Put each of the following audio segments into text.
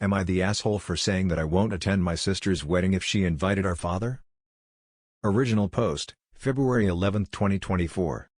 Am I the asshole for saying that I won't attend my sister's wedding if she invited our father? Original post, February 11, 2024.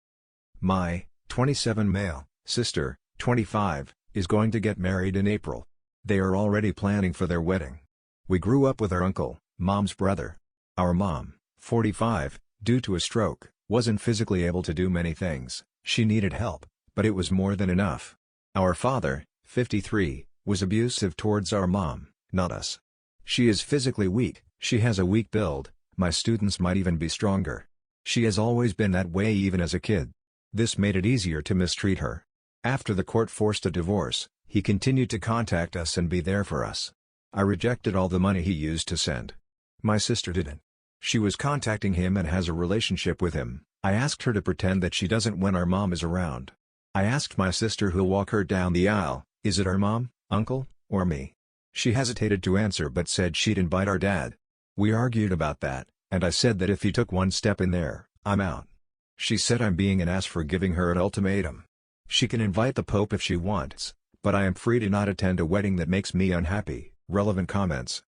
My 27 male sister, 25, is going to get married in April. They are already planning for their wedding. We grew up with our uncle, mom's brother. Our mom, 45, due to a stroke, wasn't physically able to do many things. She needed help, but it was more than enough. Our father, 53, was abusive towards our mom, not us. She is physically weak, she has a weak build, my students might even be stronger. She has always been that way even as a kid. This made it easier to mistreat her. After the court forced a divorce, he continued to contact us and be there for us. I rejected all the money he used to send. My sister didn't. She was contacting him and has a relationship with him. I asked her to pretend that she doesn't when our mom is around. I asked my sister who'll walk her down the aisle, is it our mom, uncle, or me? She hesitated to answer but said she'd invite our dad. We argued about that, and I said that if he took one step in there, I'm out. She said I'm being an ass for giving her an ultimatum. She can invite the Pope if she wants, but I am free to not attend a wedding that makes me unhappy. Relevant comments.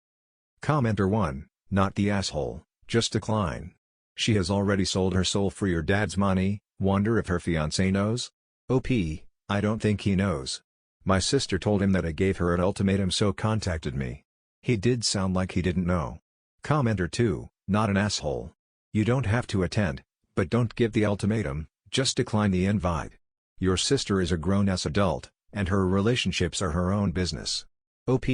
Commenter 1, not the asshole, just decline. She has already sold her soul for your dad's money, wonder if her fiancé knows? OP, I don't think he knows. My sister told him that I gave her an ultimatum so contacted me. He did sound like he didn't know. Commenter 2, not an asshole. You don't have to attend, but don't give the ultimatum, just decline the invite. Your sister is a grown-ass adult, and her relationships are her own business. OP,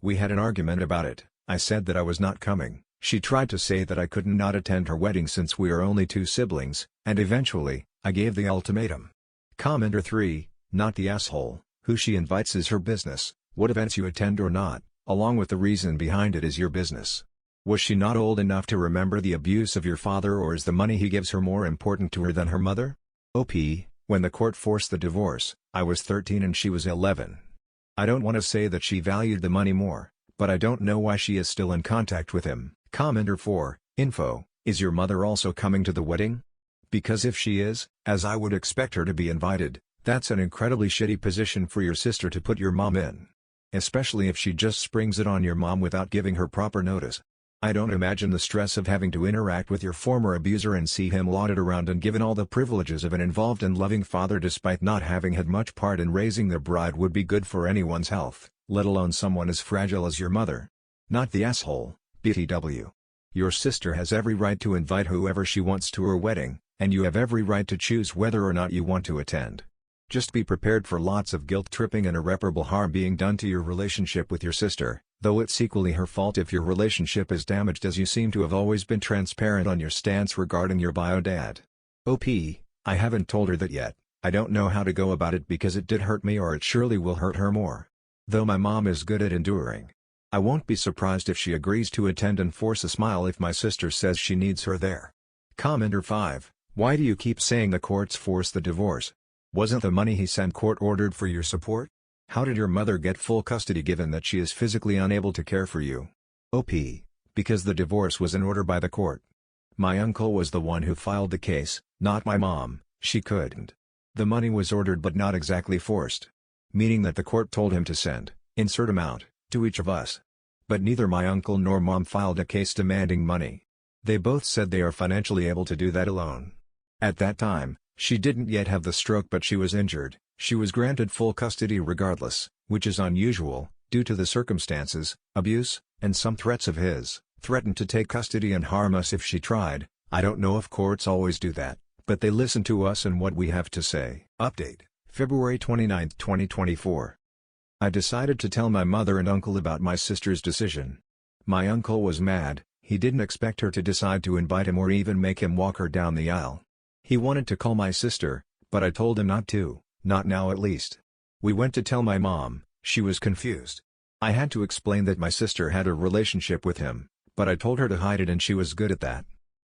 we had an argument about it. I said that I was not coming. She tried to say that I couldn't not attend her wedding since we are only 2 siblings, and eventually, I gave the ultimatum. Commenter 3, not the asshole, who she invites is her business, what events you attend or not, along with the reason behind it is your business. Was she not old enough to remember the abuse of your father, or is the money he gives her more important to her than her mother? OP, when the court forced the divorce, I was 13 and she was 11. I don't want to say that she valued the money more, but I don't know why she is still in contact with him. Commenter 4, info, is your mother also coming to the wedding? Because if she is, as I would expect her to be invited, that's an incredibly shitty position for your sister to put your mom in. Especially if she just springs it on your mom without giving her proper notice. I don't imagine the stress of having to interact with your former abuser and see him lauded around and given all the privileges of an involved and loving father despite not having had much part in raising their bride would be good for anyone's health, let alone someone as fragile as your mother. Not the asshole, BTW. Your sister has every right to invite whoever she wants to her wedding, and you have every right to choose whether or not you want to attend. Just be prepared for lots of guilt-tripping and irreparable harm being done to your relationship with your sister, though it's equally her fault if your relationship is damaged, as you seem to have always been transparent on your stance regarding your bio dad. OP, I haven't told her that yet. I don't know how to go about it because it did hurt me, or it surely will hurt her more. Though my mom is good at enduring. I won't be surprised if she agrees to attend and force a smile if my sister says she needs her there. Commenter 5, why do you keep saying the courts forced the divorce? Wasn't the money he sent court-ordered for your support? How did your mother get full custody given that she is physically unable to care for you? OP, because the divorce was an order by the court. My uncle was the one who filed the case, not my mom. She couldn't. The money was ordered but not exactly forced. Meaning that the court told him to send, insert amount, to each of us. But neither my uncle nor mom filed a case demanding money. They both said they are financially able to do that alone. At that time, she didn't yet have the stroke, but she was injured. She was granted full custody regardless, which is unusual, due to the circumstances, abuse, and some threats of his. Threatened to take custody and harm us if she tried. I don't know if courts always do that, but they listen to us and what we have to say. Update, February 29, 2024. I decided to tell my mother and uncle about my sister's decision. My uncle was mad. He didn't expect her to decide to invite him or even make him walk her down the aisle. He wanted to call my sister, but I told him not to, not now at least. We went to tell my mom. She was confused. I had to explain that my sister had a relationship with him, but I told her to hide it and she was good at that.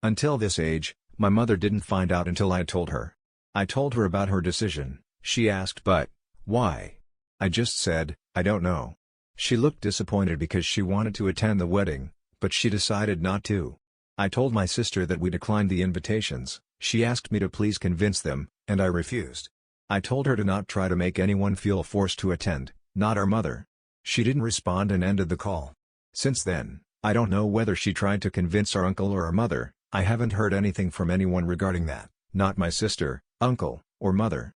Until this age, my mother didn't find out until I told her. I told her about her decision. She asked, but why? I just said, I don't know. She looked disappointed because she wanted to attend the wedding, but she decided not to. I told my sister that we declined the invitations. She asked me to please convince them, and I refused. I told her to not try to make anyone feel forced to attend, not our mother. She didn't respond and ended the call. Since then, I don't know whether she tried to convince our uncle or our mother. I haven't heard anything from anyone regarding that, not my sister, uncle, or mother.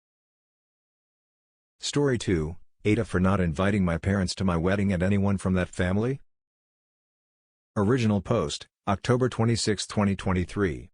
Story 2, Ada for not inviting my parents to my wedding and anyone from that family? Original post, October 26, 2023.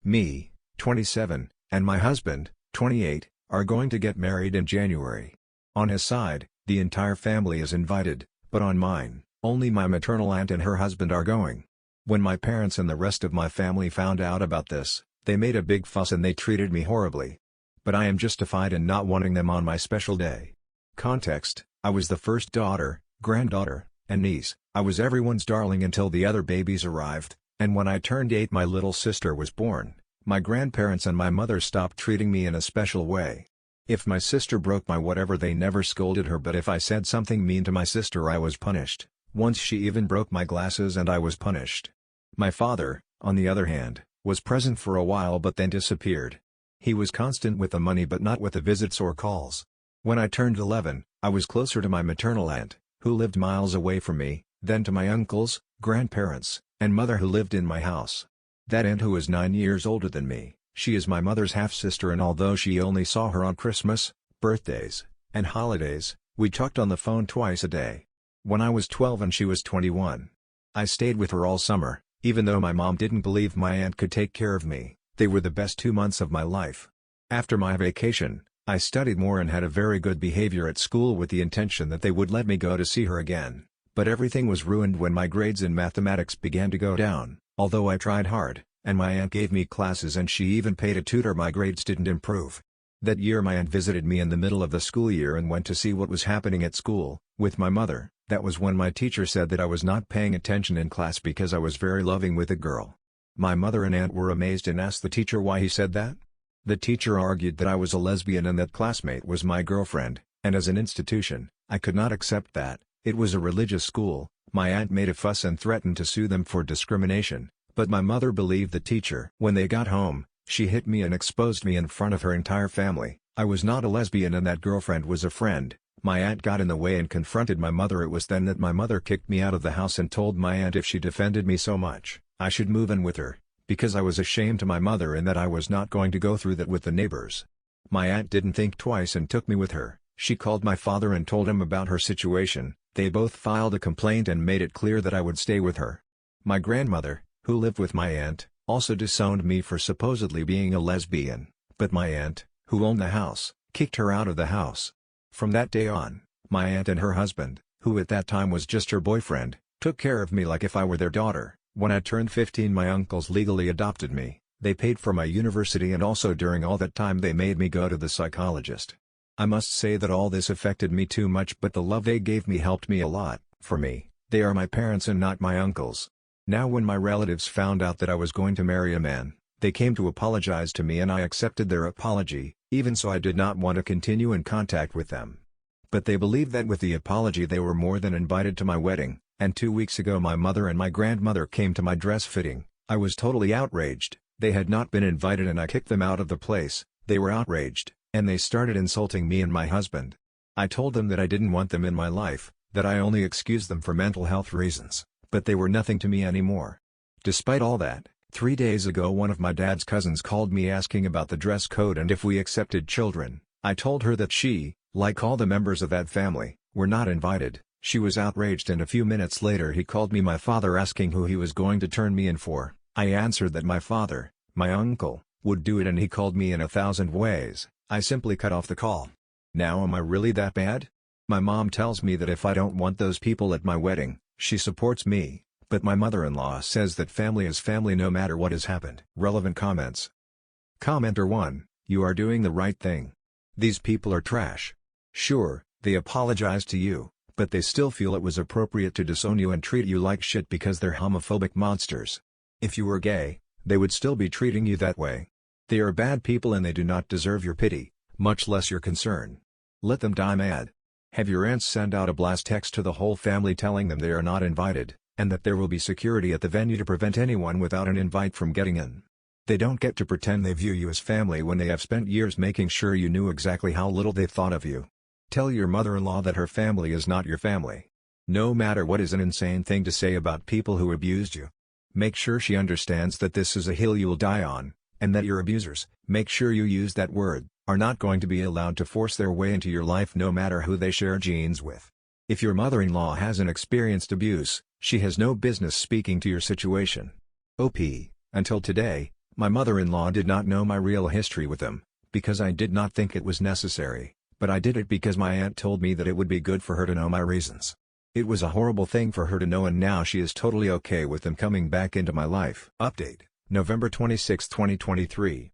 Me, 27, and my husband, 28, are going to get married in January. On his side, the entire family is invited, but on mine, only my maternal aunt and her husband are going. When my parents and the rest of my family found out about this, they made a big fuss and they treated me horribly. But I am justified in not wanting them on my special day. Context: I was the first daughter, granddaughter, and niece. I was everyone's darling until the other babies arrived, and when I turned 8 my little sister was born. My grandparents and my mother stopped treating me in a special way. If my sister broke my whatever they never scolded her, but if I said something mean to my sister I was punished. Once she even broke my glasses and I was punished. My father, on the other hand, was present for a while but then disappeared. He was constant with the money but not with the visits or calls. When I turned 11, I was closer to my maternal aunt, who lived miles away from me, than to my uncles, grandparents, and mother who lived in my house. That aunt who is 9 years older than me, she is my mother's half-sister, and although she only saw her on Christmas, birthdays, and holidays, we talked on the phone twice a day. When I was 12 and she was 21. I stayed with her all summer, even though my mom didn't believe my aunt could take care of me. They were the best 2 months of my life. After my vacation, I studied more and had a very good behavior at school with the intention that they would let me go to see her again. But everything was ruined when my grades in mathematics began to go down. Although I tried hard, and my aunt gave me classes and she even paid a tutor, my grades didn't improve. That year my aunt visited me in the middle of the school year and went to see what was happening at school, with my mother. That was when my teacher said that I was not paying attention in class because I was very loving with a girl. My mother and aunt were amazed and asked the teacher why he said that. The teacher argued that I was a lesbian and that classmate was my girlfriend, and as an institution, I could not accept that. It was a religious school. My aunt made a fuss and threatened to sue them for discrimination, but my mother believed the teacher. When they got home, she hit me and exposed me in front of her entire family. I was not a lesbian and that girlfriend was a friend. My aunt got in the way and confronted my mother. It was then that my mother kicked me out of the house and told my aunt if she defended me so much, I should move in with her, because I was ashamed to my mother and that I was not going to go through that with the neighbors. My aunt didn't think twice and took me with her. She called my father and told him about her situation. They both filed a complaint and made it clear that I would stay with her. My grandmother, who lived with my aunt, also disowned me for supposedly being a lesbian, but my aunt, who owned the house, kicked her out of the house. From that day on, my aunt and her husband, who at that time was just her boyfriend, took care of me like if I were their daughter. When I turned 15 my uncles legally adopted me. They paid for my university and also during all that time they made me go to the psychologist. I must say that all this affected me too much, but the love they gave me helped me a lot. For me, they are my parents and not my uncles. Now when my relatives found out that I was going to marry a man, they came to apologize to me and I accepted their apology. Even so, I did not want to continue in contact with them. But they believed that with the apology they were more than invited to my wedding, and 2 weeks ago my mother and my grandmother came to my dress fitting. I was totally outraged. They had not been invited and I kicked them out of the place. They were outraged, and they started insulting me and my husband. I told them that I didn't want them in my life, that I only excused them for mental health reasons, but they were nothing to me anymore. Despite all that, 3 days ago one of my dad's cousins called me asking about the dress code and if we accepted children. I told her that she, like all the members of that family, were not invited. She was outraged and a few minutes later he called me my father asking who he was going to turn me in for. I answered that my father, my uncle, would do it and he called me in 1,000 ways. I simply cut off the call. Now am I really that bad? My mom tells me that if I don't want those people at my wedding, she supports me. But my mother-in-law says that family is family no matter what has happened. Relevant comments. Commenter 1, you are doing the right thing. These people are trash. Sure, they apologized to you, but they still feel it was appropriate to disown you and treat you like shit because they're homophobic monsters. If you were gay, they would still be treating you that way. They are bad people and they do not deserve your pity, much less your concern. Let them die mad. Have your aunts send out a blast text to the whole family telling them they are not invited, and that there will be security at the venue to prevent anyone without an invite from getting in. They don't get to pretend they view you as family when they have spent years making sure you knew exactly how little they thought of you. Tell your mother-in-law that her family is not your family. No matter what is an insane thing to say about people who abused you. Make sure she understands that this is a hill you'll die on, and that your abusers, make sure you use that word, are not going to be allowed to force their way into your life no matter who they share genes with. If your mother-in-law hasn't experienced abuse, she has no business speaking to your situation. OP, until today, my mother-in-law did not know my real history with them, because I did not think it was necessary, but I did it because my aunt told me that it would be good for her to know my reasons. It was a horrible thing for her to know, and now she is totally okay with them coming back into my life. Update, November 26, 2023.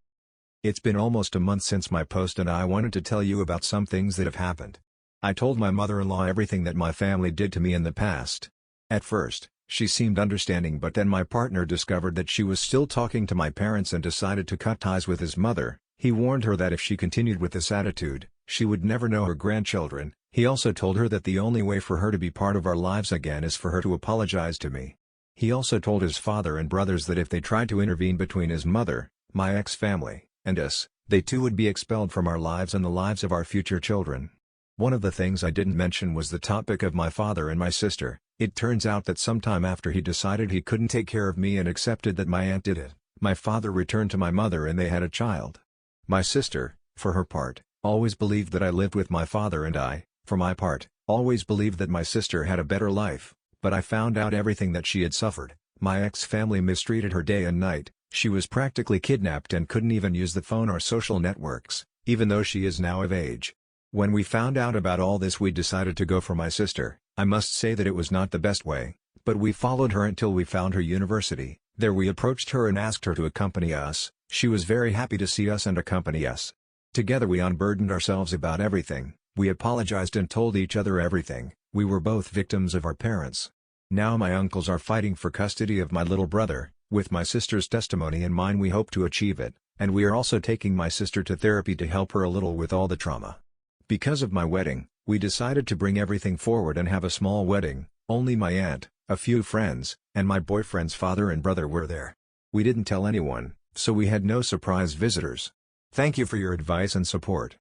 It's been almost a month since my post, and I wanted to tell you about some things that have happened. I told my mother-in-law everything that my family did to me in the past. At first, she seemed understanding, but then my partner discovered that she was still talking to my parents and decided to cut ties with his mother. He warned her that if she continued with this attitude, she would never know her grandchildren. He also told her that the only way for her to be part of our lives again is for her to apologize to me. He also told his father and brothers that if they tried to intervene between his mother, my ex-family, and us, they too would be expelled from our lives and the lives of our future children. One of the things I didn't mention was the topic of my father and my sister. It turns out that sometime after he decided he couldn't take care of me and accepted that my aunt did it, my father returned to my mother and they had a child. My sister, for her part, always believed that I lived with my father, and I, for my part, always believed that my sister had a better life, but I found out everything that she had suffered. My ex-family mistreated her day and night. She was practically kidnapped and couldn't even use the phone or social networks, even though she is now of age. When we found out about all this, we decided to go for my sister. I must say that it was not the best way, but we followed her until we found her university. There we approached her and asked her to accompany us. She was very happy to see us and accompany us. Together we unburdened ourselves about everything. We apologized and told each other everything. We were both victims of our parents. Now my uncles are fighting for custody of my little brother. With my sister's testimony in mind, we hope to achieve it, and we are also taking my sister to therapy to help her a little with all the trauma. Because of my wedding, we decided to bring everything forward and have a small wedding. Only my aunt, a few friends, and my boyfriend's father and brother were there. We didn't tell anyone, so we had no surprise visitors. Thank you for your advice and support.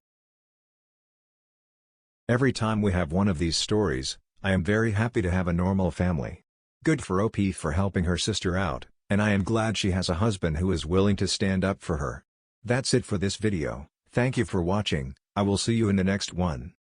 Every time we have one of these stories, I am very happy to have a normal family. Good for OP for helping her sister out, and I am glad she has a husband who is willing to stand up for her. That's it for this video. Thank you for watching. I will see you in the next one.